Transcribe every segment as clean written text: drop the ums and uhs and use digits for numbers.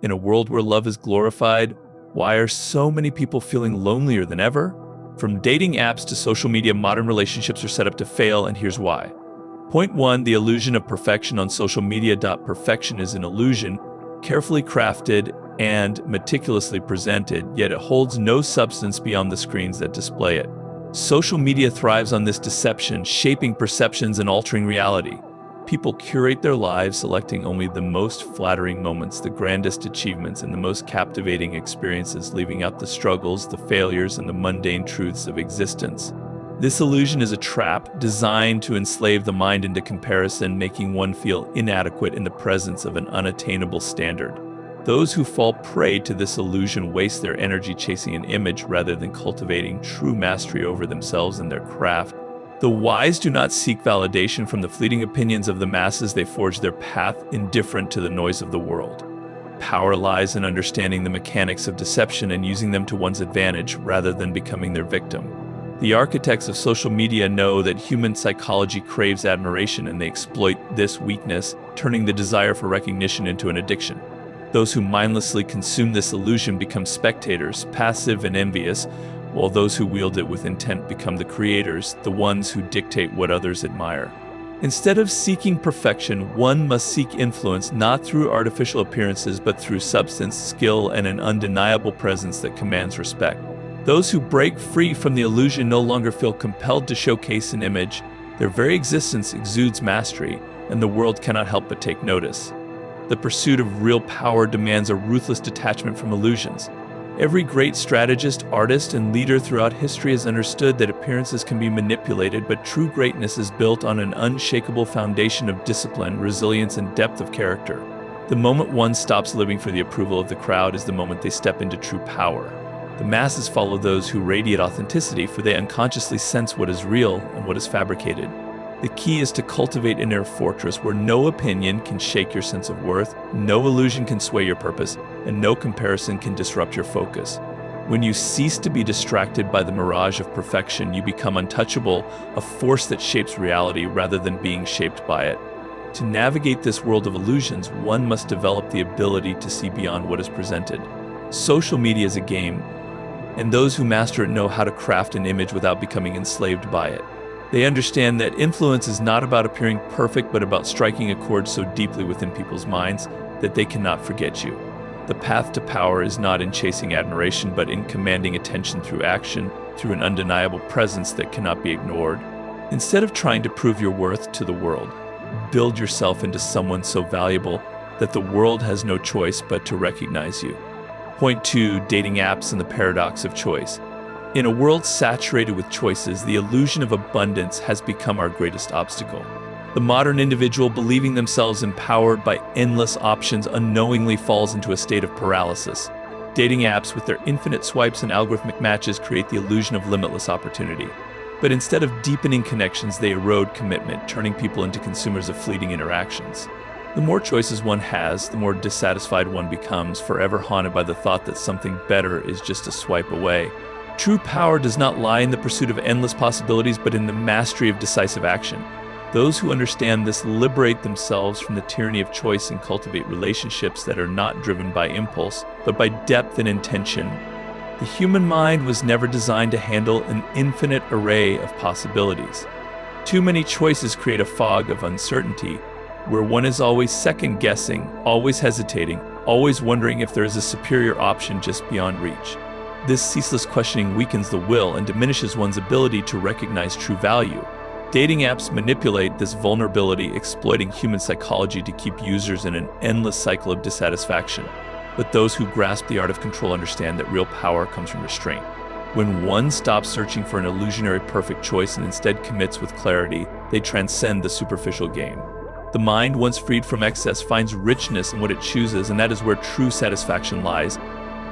In a world where love is glorified, why are so many people feeling lonelier than ever? From dating apps to social media, modern relationships are set up to fail, and here's why. Point 1, the illusion of perfection on social media. Perfection is an illusion, carefully crafted and meticulously presented, yet it holds no substance beyond the screens that display it. Social media thrives on this deception, shaping perceptions and altering reality. People curate their lives, selecting only the most flattering moments, the grandest achievements, and the most captivating experiences, leaving out the struggles, the failures, and the mundane truths of existence. This illusion is a trap designed to enslave the mind into comparison, making one feel inadequate in the presence of an unattainable standard. Those who fall prey to this illusion waste their energy chasing an image rather than cultivating true mastery over themselves and their craft. The wise do not seek validation from the fleeting opinions of the masses. They forge their path indifferent to the noise of the world. Power lies in understanding the mechanics of deception and using them to one's advantage rather than becoming their victim. The architects of social media know that human psychology craves admiration, and they exploit this weakness, turning the desire for recognition into an addiction. Those who mindlessly consume this illusion become spectators, passive and envious, while those who wield it with intent become the creators, the ones who dictate what others admire. Instead of seeking perfection, one must seek influence not through artificial appearances but through substance, skill, and an undeniable presence that commands respect. Those who break free from the illusion no longer feel compelled to showcase an image. Their very existence exudes mastery, and the world cannot help but take notice. The pursuit of real power demands a ruthless detachment from illusions. Every great strategist, artist, and leader throughout history has understood that appearances can be manipulated, but true greatness is built on an unshakable foundation of discipline, resilience, and depth of character. The moment one stops living for the approval of the crowd is the moment they step into true power. The masses follow those who radiate authenticity, for they unconsciously sense what is real and what is fabricated. The key is to cultivate an inner fortress where no opinion can shake your sense of worth, no illusion can sway your purpose, and no comparison can disrupt your focus. When you cease to be distracted by the mirage of perfection, you become untouchable, a force that shapes reality rather than being shaped by it. To navigate this world of illusions, one must develop the ability to see beyond what is presented. Social media is a game, and those who master it know how to craft an image without becoming enslaved by it. They understand that influence is not about appearing perfect, but about striking a chord so deeply within people's minds that they cannot forget you. The path to power is not in chasing admiration, but in commanding attention through action, through an undeniable presence that cannot be ignored. Instead of trying to prove your worth to the world, build yourself into someone so valuable that the world has no choice but to recognize you. Point 2, dating apps and the paradox of choice. In a world saturated with choices, the illusion of abundance has become our greatest obstacle. The modern individual, believing themselves empowered by endless options, unknowingly falls into a state of paralysis. Dating apps, with their infinite swipes and algorithmic matches, create the illusion of limitless opportunity. But instead of deepening connections, they erode commitment, turning people into consumers of fleeting interactions. The more choices one has, the more dissatisfied one becomes, forever haunted by the thought that something better is just a swipe away. True power does not lie in the pursuit of endless possibilities, but in the mastery of decisive action. Those who understand this liberate themselves from the tyranny of choice and cultivate relationships that are not driven by impulse, but by depth and intention. The human mind was never designed to handle an infinite array of possibilities. Too many choices create a fog of uncertainty, where one is always second-guessing, always hesitating, always wondering if there is a superior option just beyond reach. This ceaseless questioning weakens the will and diminishes one's ability to recognize true value. Dating apps manipulate this vulnerability, exploiting human psychology to keep users in an endless cycle of dissatisfaction. But those who grasp the art of control understand that real power comes from restraint. When one stops searching for an illusionary perfect choice and instead commits with clarity, they transcend the superficial game. The mind, once freed from excess, finds richness in what it chooses, and that is where true satisfaction lies.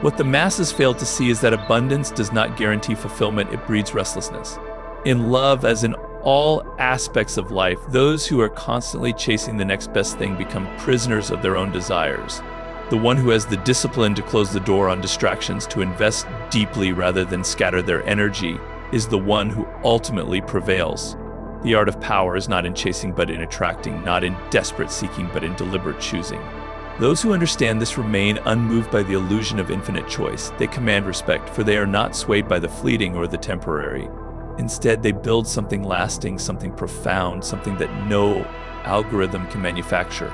What the masses fail to see is that abundance does not guarantee fulfillment, it breeds restlessness. In love, as in all aspects of life, those who are constantly chasing the next best thing become prisoners of their own desires. The one who has the discipline to close the door on distractions, to invest deeply rather than scatter their energy, is the one who ultimately prevails. The art of power is not in chasing but in attracting, not in desperate seeking but in deliberate choosing. Those who understand this remain unmoved by the illusion of infinite choice. They command respect, for they are not swayed by the fleeting or the temporary. Instead, they build something lasting, something profound, something that no algorithm can manufacture.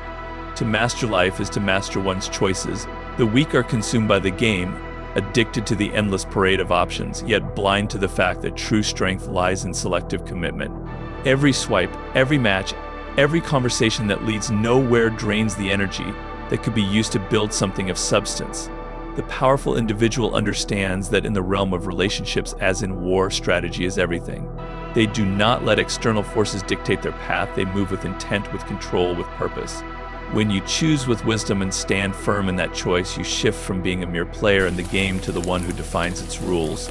To master life is to master one's choices. The weak are consumed by the game, addicted to the endless parade of options, yet blind to the fact that true strength lies in selective commitment. Every swipe, every match, every conversation that leads nowhere drains the energy that could be used to build something of substance. The powerful individual understands that in the realm of relationships, as in war, strategy is everything. They do not let external forces dictate their path. They move with intent, with control, with purpose. When you choose with wisdom and stand firm in that choice, you shift from being a mere player in the game to the one who defines its rules.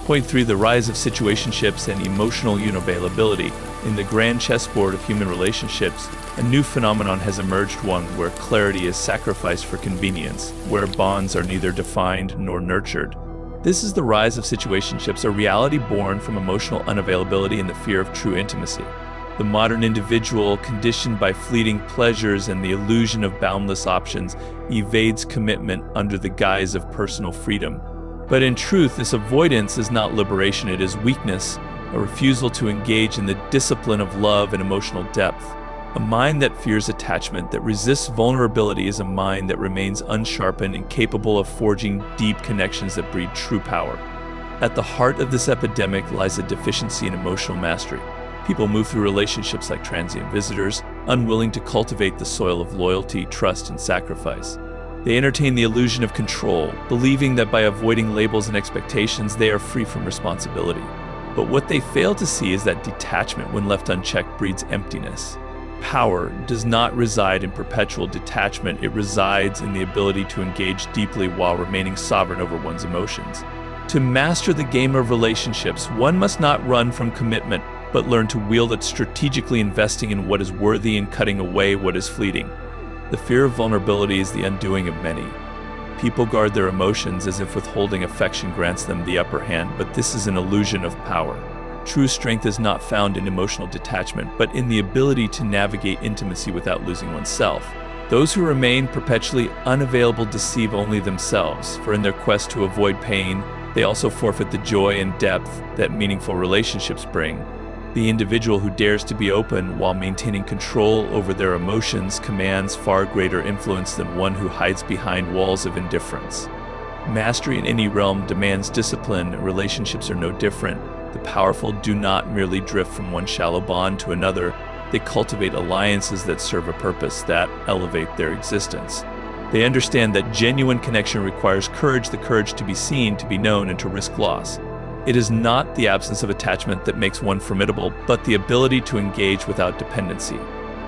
Point 3, the rise of situationships and emotional unavailability. In the grand chessboard of human relationships, a new phenomenon has emerged, one where clarity is sacrificed for convenience, where bonds are neither defined nor nurtured. This is the rise of situationships, a reality born from emotional unavailability and the fear of true intimacy. The modern individual, conditioned by fleeting pleasures and the illusion of boundless options, evades commitment under the guise of personal freedom. But in truth, this avoidance is not liberation, it is weakness, a refusal to engage in the discipline of love and emotional depth. A mind that fears attachment, that resists vulnerability, is a mind that remains unsharpened, incapable of forging deep connections that breed true power. At the heart of this epidemic lies a deficiency in emotional mastery. People move through relationships like transient visitors, unwilling to cultivate the soil of loyalty, trust, and sacrifice. They entertain the illusion of control, believing that by avoiding labels and expectations, they are free from responsibility. But what they fail to see is that detachment, when left unchecked, breeds emptiness. Power does not reside in perpetual detachment, it resides in the ability to engage deeply while remaining sovereign over one's emotions. To master the game of relationships, one must not run from commitment, but learn to wield it strategically, investing in what is worthy and cutting away what is fleeting. The fear of vulnerability is the undoing of many. People guard their emotions as if withholding affection grants them the upper hand, but this is an illusion of power. True strength is not found in emotional detachment, but in the ability to navigate intimacy without losing oneself. Those who remain perpetually unavailable deceive only themselves, for in their quest to avoid pain, they also forfeit the joy and depth that meaningful relationships bring. The individual who dares to be open while maintaining control over their emotions commands far greater influence than one who hides behind walls of indifference. Mastery in any realm demands discipline. Relationships are no different. The powerful do not merely drift from one shallow bond to another. They cultivate alliances that serve a purpose, that elevate their existence. They understand that genuine connection requires courage, the courage to be seen, to be known, and to risk loss. It is not the absence of attachment that makes one formidable, but the ability to engage without dependency.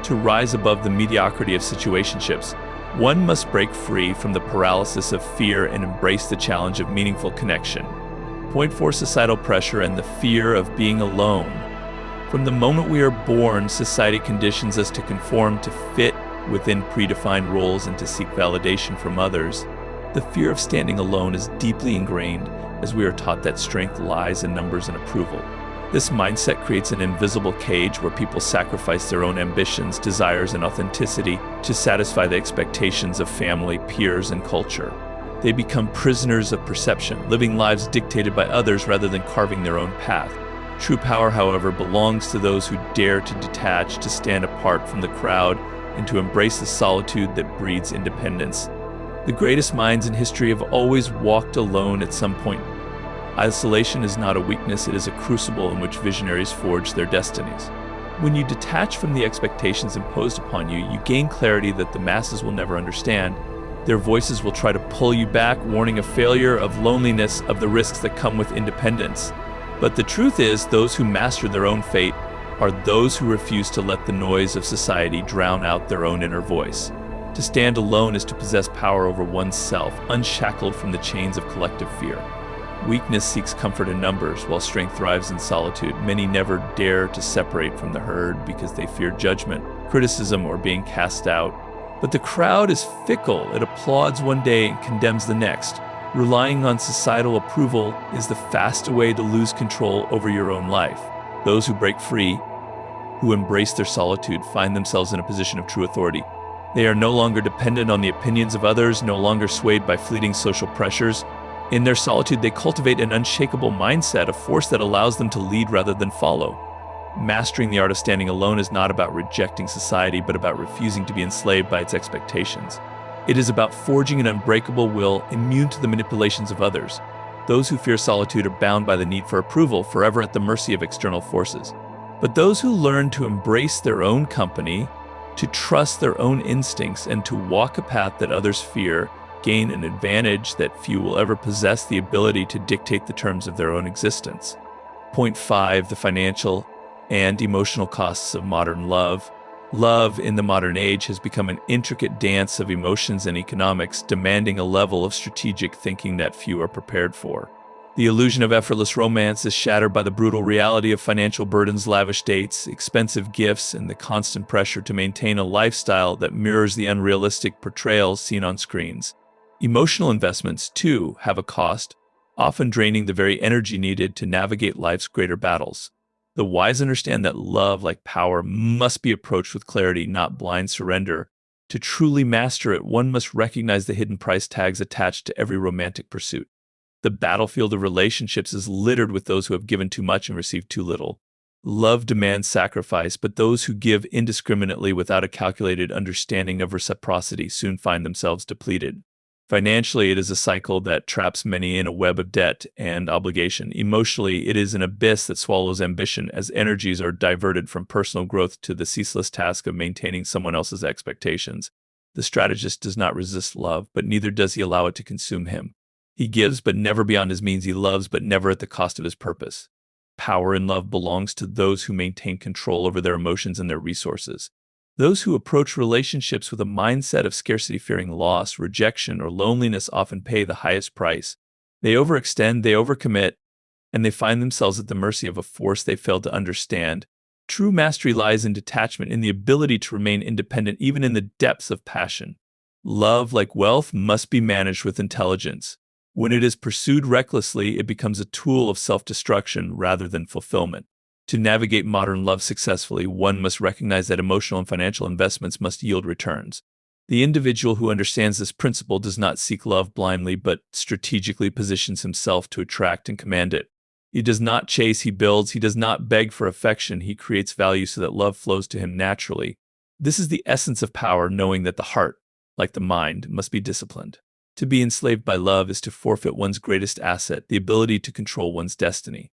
To rise above the mediocrity of situationships, one must break free from the paralysis of fear and embrace the challenge of meaningful connection. Point 4, societal pressure and the fear of being alone. From the moment we are born, society conditions us to conform, to fit within predefined roles, and to seek validation from others. The fear of standing alone is deeply ingrained, as we are taught that strength lies in numbers and approval. This mindset creates an invisible cage where people sacrifice their own ambitions, desires, and authenticity to satisfy the expectations of family, peers, and culture. They become prisoners of perception, living lives dictated by others rather than carving their own path. True power, however, belongs to those who dare to detach, to stand apart from the crowd, and to embrace the solitude that breeds independence. The greatest minds in history have always walked alone at some point. Isolation is not a weakness, it is a crucible in which visionaries forge their destinies. When you detach from the expectations imposed upon you, you gain clarity that the masses will never understand. Their voices will try to pull you back, warning of failure, of loneliness, of the risks that come with independence. But the truth is, those who master their own fate are those who refuse to let the noise of society drown out their own inner voice. To stand alone is to possess power over oneself, unshackled from the chains of collective fear. Weakness seeks comfort in numbers, while strength thrives in solitude. Many never dare to separate from the herd because they fear judgment, criticism, or being cast out. But the crowd is fickle. It applauds one day and condemns the next. Relying on societal approval is the fast way to lose control over your own life. Those who break free, who embrace their solitude, find themselves in a position of true authority. They are no longer dependent on the opinions of others, no longer swayed by fleeting social pressures. In their solitude, they cultivate an unshakable mindset, a force that allows them to lead rather than follow. Mastering the art of standing alone is not about rejecting society, but about refusing to be enslaved by its expectations. It is about forging an unbreakable will, immune to the manipulations of others. Those who fear solitude are bound by the need for approval, forever at the mercy of external forces. But those who learn to embrace their own company, to trust their own instincts, and to walk a path that others fear, gain an advantage that few will ever possess: the ability to dictate the terms of their own existence. Point 5. The financial and emotional costs of modern love. Love in the modern age has become an intricate dance of emotions and economics, demanding a level of strategic thinking that few are prepared for. The illusion of effortless romance is shattered by the brutal reality of financial burdens, lavish dates, expensive gifts, and the constant pressure to maintain a lifestyle that mirrors the unrealistic portrayals seen on screens. Emotional investments, too, have a cost, often draining the very energy needed to navigate life's greater battles. The wise understand that love, like power, must be approached with clarity, not blind surrender. To truly master it, one must recognize the hidden price tags attached to every romantic pursuit. The battlefield of relationships is littered with those who have given too much and received too little. Love demands sacrifice, but those who give indiscriminately without a calculated understanding of reciprocity soon find themselves depleted. Financially, it is a cycle that traps many in a web of debt and obligation. Emotionally, it is an abyss that swallows ambition, as energies are diverted from personal growth to the ceaseless task of maintaining someone else's expectations. The strategist does not resist love, but neither does he allow it to consume him. He gives, but never beyond his means. He loves, but never at the cost of his purpose. Power in love belongs to those who maintain control over their emotions and their resources. Those who approach relationships with a mindset of scarcity, fearing loss, rejection, or loneliness often pay the highest price. They overextend, they overcommit, and they find themselves at the mercy of a force they fail to understand. True mastery lies in detachment, in the ability to remain independent even in the depths of passion. Love, like wealth, must be managed with intelligence. When it is pursued recklessly, it becomes a tool of self-destruction rather than fulfillment. To navigate modern love successfully, one must recognize that emotional and financial investments must yield returns. The individual who understands this principle does not seek love blindly, but strategically positions himself to attract and command it. He does not chase, he builds. He does not beg for affection, he creates value so that love flows to him naturally. This is the essence of power, knowing that the heart, like the mind, must be disciplined. To be enslaved by love is to forfeit one's greatest asset, the ability to control one's destiny.